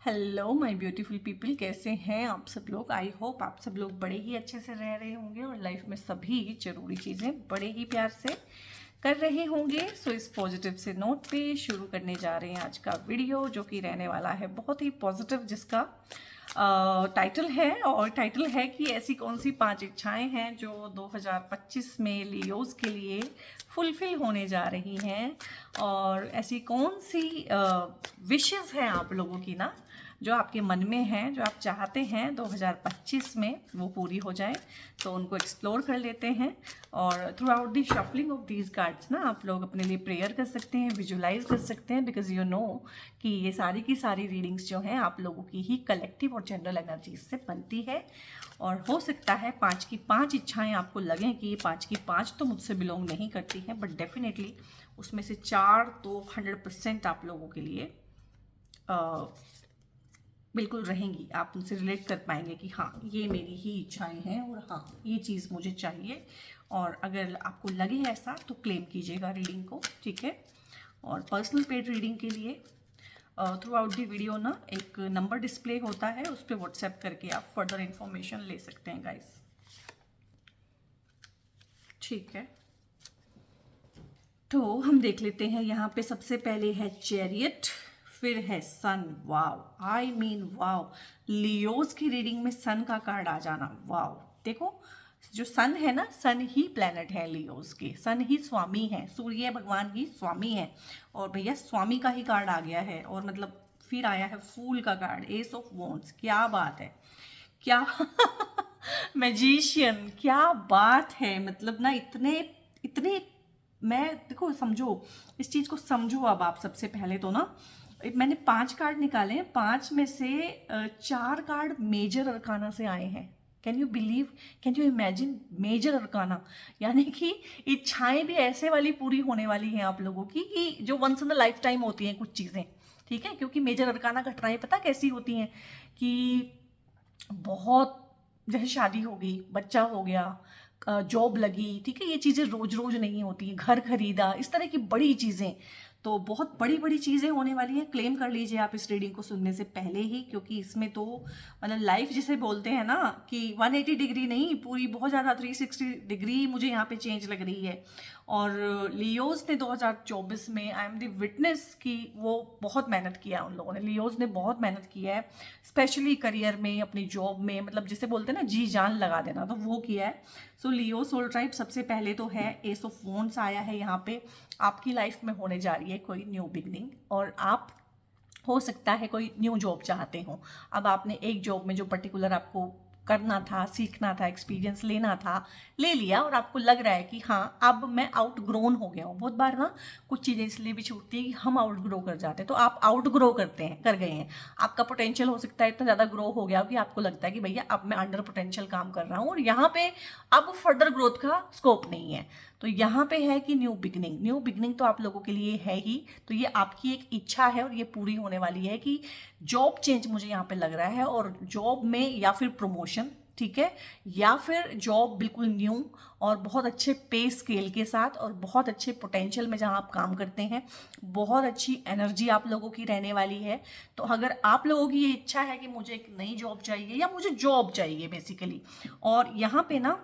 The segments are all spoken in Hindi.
हेलो माय ब्यूटीफुल पीपल, कैसे हैं आप सब लोग। आई होप आप सब लोग बड़े ही अच्छे से रह रहे होंगे और लाइफ में सभी जरूरी चीज़ें बड़े ही प्यार से कर रहे होंगे। सो इस पॉजिटिव से नोट पे शुरू करने जा रहे हैं आज का वीडियो, जो कि रहने वाला है बहुत ही पॉजिटिव, जिसका टाइटल है, और टाइटल है कि ऐसी कौन सी 5 इच्छाएं हैं जो 2025 में लियोज के लिए फुलफिल होने जा रही हैं, और ऐसी कौन सी विशेस हैं आप लोगों की ना, जो आपके मन में हैं, जो आप चाहते हैं 2025 में वो पूरी हो जाए। तो उनको एक्सप्लोर कर लेते हैं, और through out the shuffling of these cards ना आप लोग अपने लिए प्रेयर कर सकते हैं, विजुलाइज कर सकते हैं, बिकॉज यू नो कि ये सारी की सारी रीडिंग्स जो हैं आप लोगों की ही कलेक्टिव और जनरल एनर्जीज से बनती है। और हो सकता है 5 की 5 इच्छाएं आपको लगें कि ये 5 की 5 तो मुझसे बिलोंग नहीं करती हैं, बट डेफिनेटली उसमें से 4 तो 100% आप लोगों के लिए बिल्कुल रहेंगी। आप उनसे रिलेट कर पाएंगे कि हाँ, ये मेरी ही इच्छाएं हैं और हाँ, ये चीज़ मुझे चाहिए। और अगर आपको लगे ऐसा तो क्लेम कीजिएगा रीडिंग को, ठीक है। और पर्सनल पेड रीडिंग के लिए थ्रू आउट दी वीडियो ना एक नंबर डिस्प्ले होता है, उस पर व्हाट्सएप करके आप फर्दर इंफॉर्मेशन ले सकते हैं गाइस, ठीक है। तो हम देख लेते हैं, यहाँ पे सबसे पहले है चैरियट, फिर है सन। वाव, आई मीन वाव, लियोज की रीडिंग में सन का कार्ड आ जाना, वाव। देखो, जो सन है ना, सन ही प्लेनेट है लियोज के, सन ही स्वामी है, सूर्य भगवान ही स्वामी है। और भैया स्वामी का ही कार्ड आ गया है, और मतलब फिर आया है फूल का कार्ड, एस ऑफ वॉन्ड्स। क्या बात है, क्या मैजिशियन, क्या बात है। मतलब ना इतने इतने, मैं देखो समझो, इस चीज़ को समझो। अब आप सबसे पहले तो ना, मैंने 5 कार्ड निकाले हैं, 5 में से 4 कार्ड मेजर अरकाना से आए हैं। Can you believe, can you imagine, major arcana. यानी कि इच्छाएं भी ऐसे वाली पूरी होने वाली हैं आप लोगों की कि जो once in the lifetime होती हैं कुछ चीज़ें, ठीक है। क्योंकि मेजर अरकाना घटनाएं पता कैसी होती हैं कि बहुत, जैसे शादी हो गई, बच्चा हो गया, जॉब लगी, ठीक है, ये चीज़ें रोज रोज नहीं होती हैं, घर खरीदा, इस तरह की बड़ी चीज़ें, तो बहुत बड़ी बड़ी चीज़ें होने वाली हैं। क्लेम कर लीजिए आप इस रीडिंग को सुनने से पहले ही, क्योंकि इसमें तो मतलब लाइफ जिसे बोलते हैं ना कि 180 डिग्री नहीं, पूरी बहुत ज़्यादा 360 डिग्री मुझे यहाँ पे चेंज लग रही है। और लियोज ने 2024 में, आई एम द विटनेस की वो बहुत मेहनत किया उन लोगों ने, लियोज ने बहुत मेहनत किया है, स्पेशली करियर में, अपनी जॉब में, मतलब जिसे बोलते हैं ना जी जान लगा देना, तो वो किया है। सो लियो सोल ट्राइब सबसे पहले तो है, एस ऑफ वॉन्ड्स आया है यहाँ पे। आपकी लाइफ में होने जा रही है कोई न्यू बिगनिंग, और आप, हो सकता है कोई न्यू जॉब चाहते हो। अब आपने एक जॉब में जो पर्टिकुलर आपको करना था, सीखना था, एक्सपीरियंस लेना था, ले लिया, और आपको लग रहा है कि हाँ अब मैं आउट ग्रोन हो गया हूँ। बहुत बार ना कुछ चीज़ें इसलिए भी छूटती है कि हम आउट ग्रो कर जाते हैं, तो आप आउट ग्रो कर गए हैं। आपका पोटेंशियल हो सकता है इतना ज़्यादा ग्रो हो गया कि आपको लगता है कि भैया अब मैं अंडर पोटेंशियल काम कर रहा हूँ, और यहाँ पे अब फर्दर ग्रोथ का स्कोप नहीं है। तो यहाँ पे है कि न्यू बिगनिंग, न्यू बिगनिंग तो आप लोगों के लिए है ही। तो ये आपकी एक इच्छा है और ये पूरी होने वाली है कि जॉब चेंज मुझे यहाँ पे लग रहा है, और जॉब में या फिर प्रमोशन, ठीक है, या फिर जॉब बिल्कुल न्यू और बहुत अच्छे पे स्केल के साथ, और बहुत अच्छे पोटेंशियल में जहाँ आप काम करते हैं, बहुत अच्छी एनर्जी आप लोगों की रहने वाली है। तो अगर आप लोगों की ये इच्छा है कि मुझे एक नई जॉब चाहिए, या मुझे जॉब चाहिए बेसिकली, और यहाँ पे ना,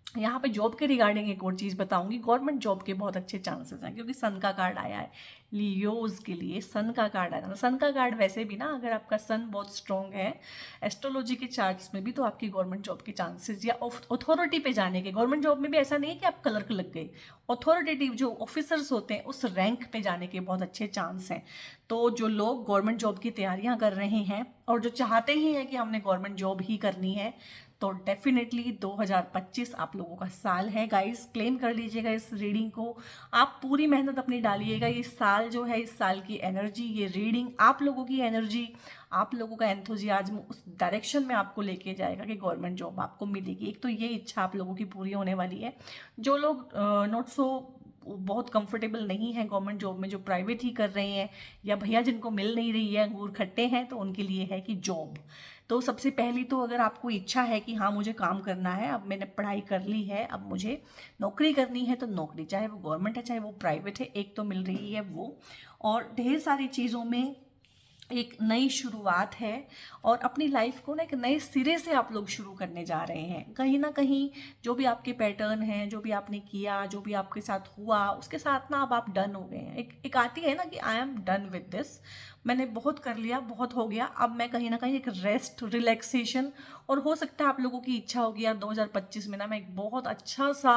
यहाँ पे जॉब के रिगार्डिंग एक और चीज़ बताऊंगी, गवर्नमेंट जॉब के बहुत अच्छे चांसेस हैं, क्योंकि सन का कार्ड आया है लियोज के लिए, सन का कार्ड आया। सन का कार्ड वैसे भी ना, अगर आपका सन बहुत स्ट्रॉन्ग है एस्ट्रोलॉजी के चार्ट्स में भी, तो आपकी गवर्नमेंट जॉब के चांसेस, या अथॉरिटी पे जाने के, गवर्नमेंट जॉब में भी ऐसा नहीं है कि आप क्लर्क लग गए, अथॉरिटेटिव जो ऑफिसर्स होते हैं उस रैंक पे जाने के बहुत अच्छे चांस हैं। तो जो लोग गवर्नमेंट जॉब की तैयारियां कर रहे हैं, और जो चाहते ही हैं कि हमने गवर्नमेंट जॉब ही करनी है, तो डेफिनेटली 2025 आप लोगों का साल है गाइस। क्लेम कर लीजिएगा इस रीडिंग को, आप पूरी मेहनत अपनी डालिएगा। इस साल जो है, इस साल की एनर्जी, ये रीडिंग आप लोगों की एनर्जी, आप लोगों का एंथुजियाज्म उस डायरेक्शन में आपको लेके जाएगा कि गवर्नमेंट जॉब आपको मिलेगी। एक तो ये इच्छा आप लोगों की पूरी होने वाली है। जो लोग नॉट सो बहुत कंफर्टेबल नहीं है गवर्नमेंट जॉब में, जो प्राइवेट ही कर रहे हैं, या भैया जिनको मिल नहीं रही है, अंगूर खट्टे हैं, तो उनके लिए है कि जॉब। तो सबसे पहली तो अगर आपको इच्छा है कि हाँ मुझे काम करना है, अब मैंने पढ़ाई कर ली है, अब मुझे नौकरी करनी है, तो नौकरी चाहे वो गवर्नमेंट है चाहे वो प्राइवेट है, एक तो मिल रही है वो। और ढेर सारी चीज़ों में एक नई शुरुआत है और अपनी लाइफ को ना एक नए सिरे से आप लोग शुरू करने जा रहे हैं। कहीं ना कहीं जो भी आपके पैटर्न हैं, जो भी आपने किया, जो भी आपके साथ हुआ, उसके साथ ना अब आप डन हो गए हैं। एक आती है ना कि I am done with this, मैंने बहुत कर लिया, बहुत हो गया, अब मैं कहीं ना कहीं एक रेस्ट, रिलैक्सेशन। और हो सकता है आप लोगों की इच्छा होगी यार 2025 में ना मैं एक बहुत अच्छा सा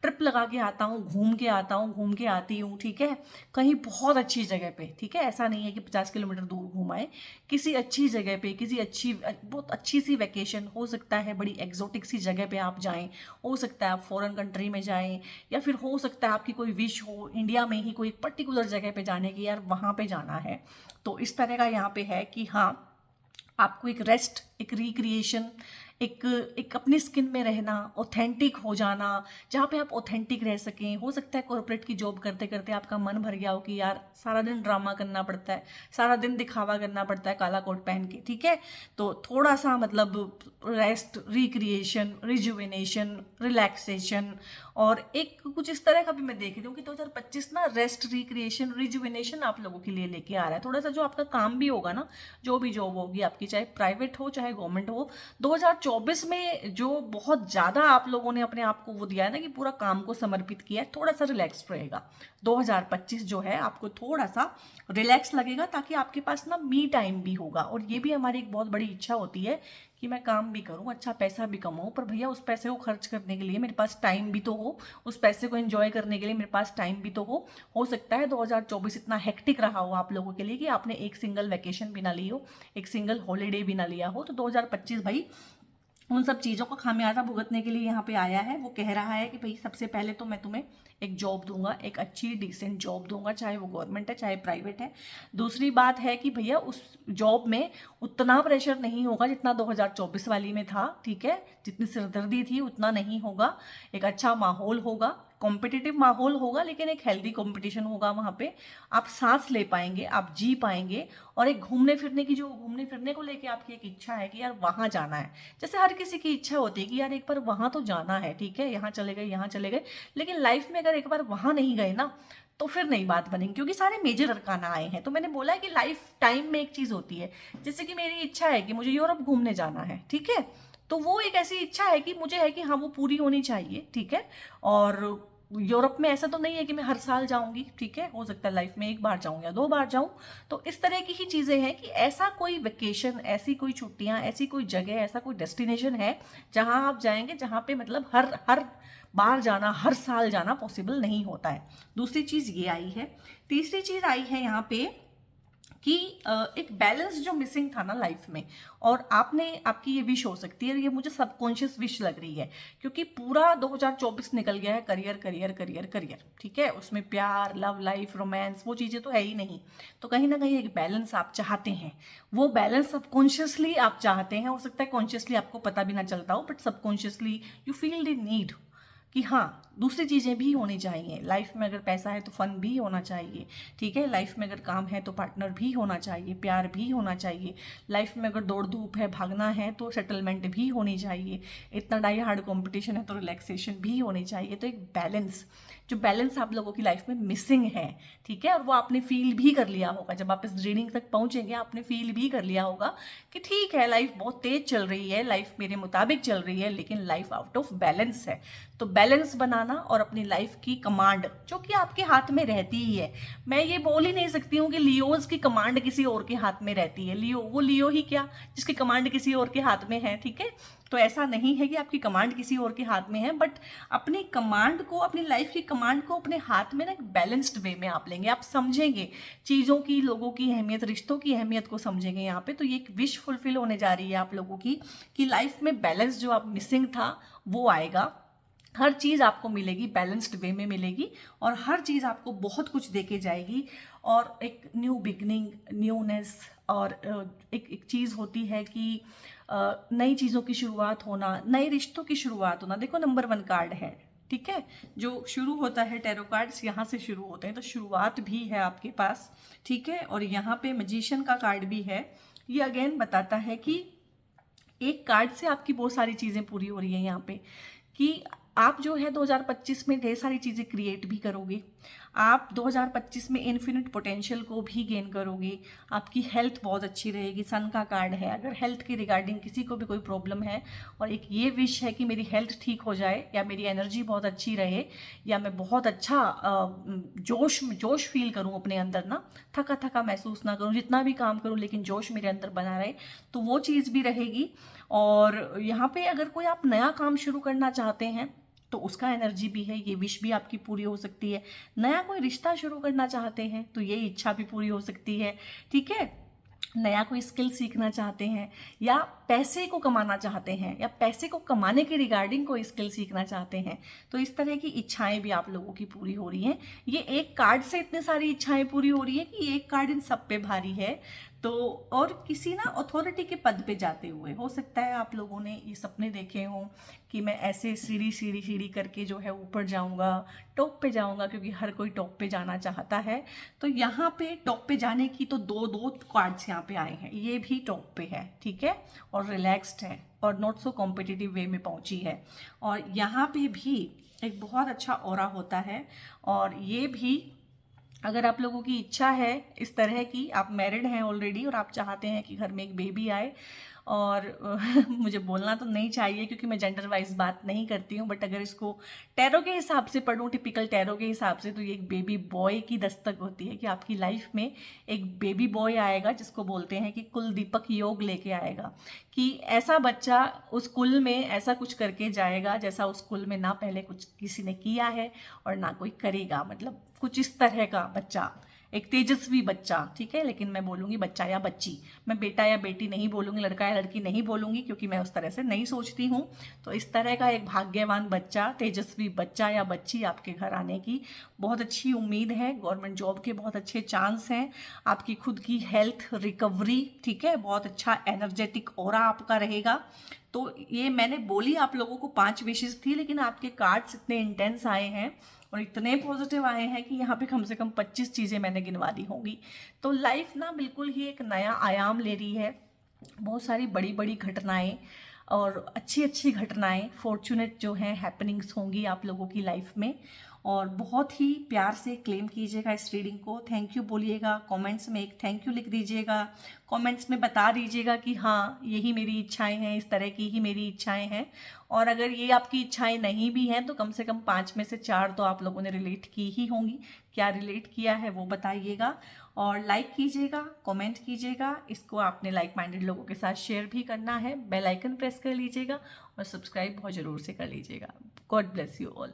ट्रिप लगा के आता हूँ, घूम के आता हूँ, घूम के आती हूँ, ठीक है, कहीं बहुत अच्छी जगह पे, ठीक है, ऐसा नहीं है कि 50 किलोमीटर दूर घूमाए, किसी अच्छी जगह पे, किसी अच्छी बहुत अच्छी सी वैकेशन, हो सकता है बड़ी एग्जोटिक सी जगह पे आप जाएं, हो सकता है आप फॉरेन कंट्री में जाएं, या फिर हो सकता है आपकी कोई विश हो इंडिया में ही कोई पर्टिकुलर जगह पे जाने की, यार वहाँ पे जाना है। तो इस तरह का यहाँ पे है कि हाँ, आपको एक रेस्ट, एक रिक्रिएशन, एक एक अपनी स्किन में रहना, ऑथेंटिक हो जाना, जहाँ पे आप ऑथेंटिक रह सकें। हो सकता है कॉर्पोरेट की जॉब करते करते आपका मन भर गया हो कि यार सारा दिन ड्रामा करना पड़ता है, सारा दिन दिखावा करना पड़ता है काला कोट पहन के, ठीक है, तो थोड़ा सा मतलब रेस्ट, रिक्रिएशन, रिजुविनेशन, रिलैक्सेशन। और एक कुछ इस तरह का भी मैं देख रही हूँ कि 2025 ना रेस्ट, रिक्रिएशन, रिजुविनेशन आप लोगों के लिए लेके आ रहा है। थोड़ा सा जो आपका काम भी होगा ना, जो भी जॉब होगी आपकी, चाहे प्राइवेट हो चाहे गवर्नमेंट हो, 2024 में जो बहुत ज़्यादा आप लोगों ने अपने आप को वो दिया है ना कि पूरा काम को समर्पित किया है, थोड़ा सा रिलैक्स रहेगा। 2025 जो है आपको थोड़ा सा रिलैक्स लगेगा, ताकि आपके पास ना मी टाइम भी होगा। और ये भी हमारी एक बहुत बड़ी इच्छा होती है कि मैं काम भी करूं, अच्छा पैसा भी कमाऊं, पर भैया उस पैसे को खर्च करने के लिए मेरे पास टाइम भी तो हो, उस पैसे को एंजॉय करने के लिए मेरे पास टाइम भी तो हो। हो सकता है 2024 इतना हेक्टिक रहा हो आप लोगों के लिए कि आपने एक सिंगल वैकेशन भी ना ली हो, एक सिंगल हॉलीडे भी ना लिया हो। तो 2025 भाई उन सब चीज़ों का खामियाजा भुगतने के लिए यहाँ पे आया है। वो कह रहा है कि भाई सबसे पहले तो मैं तुम्हें एक जॉब दूंगा, एक अच्छी डिसेंट जॉब दूंगा, चाहे वो गवर्नमेंट है चाहे प्राइवेट है। दूसरी बात है कि भैया उस जॉब में उतना प्रेशर नहीं होगा जितना 2024 वाली में था, ठीक है, जितनी सिरदर्दी थी उतना नहीं होगा। एक अच्छा माहौल होगा, कॉम्पिटिटिव माहौल होगा, लेकिन एक हेल्दी कंपटीशन होगा वहाँ पे। आप सांस ले पाएंगे, आप जी पाएंगे। और एक घूमने फिरने की, जो घूमने फिरने को लेके आपकी एक इच्छा है कि यार वहाँ जाना है, जैसे हर किसी की इच्छा होती है कि यार एक बार वहाँ तो जाना है, ठीक है, यहाँ चले गए, यहाँ चले गए, लेकिन लाइफ में अगर एक बार वहाँ नहीं गए ना तो फिर नई बात बनेगी, क्योंकि सारे मेजर अरकाना आए हैं। तो मैंने बोला है कि लाइफ टाइम में एक चीज़ होती है, जैसे कि मेरी इच्छा है कि मुझे यूरोप घूमने जाना है, ठीक है, तो वो एक ऐसी इच्छा है कि मुझे है कि हाँ वो पूरी होनी चाहिए, ठीक है। और यूरोप में ऐसा तो नहीं है कि मैं हर साल जाऊंगी, ठीक है, हो सकता है लाइफ में एक बार जाऊं या 2 बार जाऊं। तो इस तरह की ही चीज़ें हैं कि ऐसा कोई वेकेशन, ऐसी कोई छुट्टियां, ऐसी कोई जगह, ऐसा कोई डेस्टिनेशन है जहां आप जाएंगे, जहां पे मतलब हर हर बार जाना, हर साल जाना पॉसिबल नहीं होता है। दूसरी चीज़ ये आई है। तीसरी चीज़ आई है यहाँ पे कि एक बैलेंस जो मिसिंग था ना लाइफ में, और आपने, आपकी ये विश हो सकती है, ये मुझे सबकॉन्शियस विश लग रही है, क्योंकि पूरा 2024 निकल गया है करियर करियर करियर करियर, ठीक है, उसमें प्यार, लव लाइफ, रोमांस, वो चीज़ें तो है ही नहीं। तो कहीं ना कहीं एक बैलेंस आप चाहते हैं, वो बैलेंस सबकॉन्शियसली आप चाहते हैं। हो सकता है कॉन्शियसली आपको पता भी ना चलता हो, but subconsciously you feel the need कि हाँ दूसरी चीज़ें भी होनी चाहिए लाइफ में। अगर पैसा है तो फन भी होना चाहिए, ठीक है, लाइफ में अगर काम है तो पार्टनर भी होना चाहिए, प्यार भी होना चाहिए, लाइफ में अगर दौड़ धूप है, भागना है तो सेटलमेंट भी होनी चाहिए, इतना डाई हार्ड कॉम्पिटिशन है तो रिलैक्सेशन भी होनी चाहिए। तो एक बैलेंस, जो बैलेंस आप लोगों की लाइफ में मिसिंग है, ठीक है, और वो आपने फील भी कर लिया होगा जब आप इस रीडिंग तक पहुंचेंगे, आपने फील भी कर लिया होगा कि ठीक है लाइफ बहुत तेज चल रही है, लाइफ मेरे मुताबिक चल रही है, लेकिन लाइफ आउट ऑफ बैलेंस है। तो बैलेंस बनाना और अपनी लाइफ की कमांड जो कि आपके हाथ में रहती ही है, मैं ये बोल ही नहीं सकती हूँ कि लियोज की कमांड किसी और के हाथ में रहती है। लियो, वो लियो ही क्या जिसकी कमांड किसी और के हाथ में है, ठीक है। तो ऐसा नहीं है कि आपकी कमांड किसी और के हाथ में है, बट अपनी कमांड को, अपनी लाइफ की कमांड को अपने हाथ में ना एक बैलेंस्ड वे में आप लेंगे, आप समझेंगे चीज़ों की, लोगों की अहमियत, रिश्तों की अहमियत को समझेंगे यहाँ पे। तो ये एक विश फुलफिल होने जा रही है आप लोगों की कि लाइफ में बैलेंस जो आप मिसिंग था वो आएगा। हर चीज़ आपको मिलेगी, बैलेंस्ड वे में मिलेगी, और हर चीज़ आपको बहुत कुछ देके जाएगी। और एक न्यू बिगनिंग, न्यूनेस, और एक चीज़ होती है कि नई चीज़ों की शुरुआत होना, नए रिश्तों की शुरुआत होना। देखो नंबर 1 कार्ड है, ठीक है, जो शुरू होता है, टैरो कार्ड्स यहाँ से शुरू होते हैं, तो शुरुआत भी है आपके पास, ठीक है। और यहाँ पे मैजिशियन का कार्ड भी है। ये अगेन बताता है कि एक कार्ड से आपकी बहुत सारी चीज़ें पूरी हो रही है यहाँ पे, कि आप जो है 2025 में ढेर सारी चीज़ें क्रिएट भी करोगे, आप 2025 में इन्फिनिट पोटेंशियल को भी गेन करोगे। आपकी हेल्थ बहुत अच्छी रहेगी। सन का कार्ड है, अगर हेल्थ के रिगार्डिंग किसी को भी कोई प्रॉब्लम है और एक ये विश है कि मेरी हेल्थ ठीक हो जाए या मेरी एनर्जी बहुत अच्छी रहे या मैं बहुत अच्छा जोश फील करूं अपने अंदर ना, थका थका महसूस ना करूं, जितना भी काम करूं लेकिन जोश मेरे अंदर बना रहे, तो वो चीज़ भी रहेगी। और यहाँ पे अगर कोई आप नया काम शुरू करना चाहते हैं तो उसका एनर्जी भी है, ये विश भी आपकी पूरी हो सकती है। नया कोई रिश्ता शुरू करना चाहते हैं तो ये इच्छा भी पूरी हो सकती है, ठीक है। नया कोई स्किल सीखना चाहते हैं या पैसे को कमाना चाहते हैं या पैसे को कमाने के रिगार्डिंग कोई स्किल सीखना चाहते हैं, तो इस तरह की इच्छाएं भी आप लोगों की पूरी हो रही हैं। ये एक कार्ड से इतनी सारी इच्छाएं पूरी हो रही है कि एक कार्ड इन सब पे भारी है। तो और किसी ना अथॉरिटी के पद पे जाते हुए, हो सकता है आप लोगों ने ये सपने देखे हों कि मैं ऐसे सीढ़ी सीढ़ी सीढ़ी करके जो है ऊपर जाऊंगा, टॉप पे जाऊंगा, क्योंकि हर कोई टॉप पे जाना चाहता है। तो यहाँ पे टॉप पे जाने की तो दो दो कार्ड्स यहाँ पे आए हैं, ये भी टॉप पे है, ठीक है, और रिलैक्स्ड है और नॉट सो कॉम्पिटिटिव वे में पहुंची है। और यहाँ पे भी एक बहुत अच्छा ऑरा होता है। और ये भी अगर आप लोगों की इच्छा है इस तरह की, आप मैरिड हैं ऑलरेडी और आप चाहते हैं कि घर में एक बेबी आए, और मुझे बोलना तो नहीं चाहिए क्योंकि मैं जेंडर वाइज बात नहीं करती हूँ, बट अगर इसको टैरो के हिसाब से पढ़ूँ, टिपिकल टैरो के हिसाब से, तो ये एक बेबी बॉय की दस्तक होती है कि आपकी लाइफ में एक बेबी बॉय आएगा जिसको बोलते हैं कि कुल दीपक योग लेके आएगा, कि ऐसा बच्चा उस कुल में ऐसा कुछ करके जाएगा जैसा उस कुल में ना पहले कुछ किसी ने किया है और ना कोई करेगा। मतलब कुछ इस तरह का बच्चा, एक तेजस्वी बच्चा, ठीक है। लेकिन मैं बोलूंगी बच्चा या बच्ची, मैं बेटा या बेटी नहीं बोलूंगी, लड़का या लड़की नहीं बोलूंगी, क्योंकि मैं उस तरह से नहीं सोचती हूँ। तो इस तरह का एक भाग्यवान बच्चा, तेजस्वी बच्चा या बच्ची आपके घर आने की बहुत अच्छी उम्मीद है। गवर्नमेंट जॉब के बहुत अच्छे चांस हैं। आपकी खुद की हेल्थ रिकवरी, ठीक है, बहुत अच्छा एनर्जेटिक ऑरा आपका रहेगा। तो ये मैंने बोली आप लोगों को 5 विशेष थी, लेकिन आपके कार्ड्स इतने इंटेंस आए हैं और इतने पॉजिटिव आए हैं कि यहाँ पे कम से कम 25 चीज़ें मैंने गिनवा दी होंगी। तो लाइफ ना बिल्कुल ही एक नया आयाम ले रही है। बहुत सारी बड़ी बड़ी घटनाएं और अच्छी अच्छी घटनाएं, फॉर्चुनेट जो हैं हैपनिंग्स होंगी आप लोगों की लाइफ में। और बहुत ही प्यार से क्लेम कीजिएगा इस रीडिंग को, थैंक यू बोलिएगा, कमेंट्स में एक थैंक यू लिख दीजिएगा, कमेंट्स में बता दीजिएगा कि हाँ यही मेरी इच्छाएं हैं, इस तरह की ही मेरी इच्छाएं हैं। और अगर ये आपकी इच्छाएं नहीं भी हैं तो कम से कम 5 में से 4 तो आप लोगों ने रिलेट की ही होंगी। क्या रिलेट किया है वो बताइएगा और लाइक कीजिएगा, कमेंट कीजिएगा। इसको आपने लाइक माइंडेड लोगों के साथ शेयर भी करना है। बेल आइकन प्रेस कर लीजिएगा और सब्सक्राइब बहुत ज़रूर से कर लीजिएगा। God bless you all.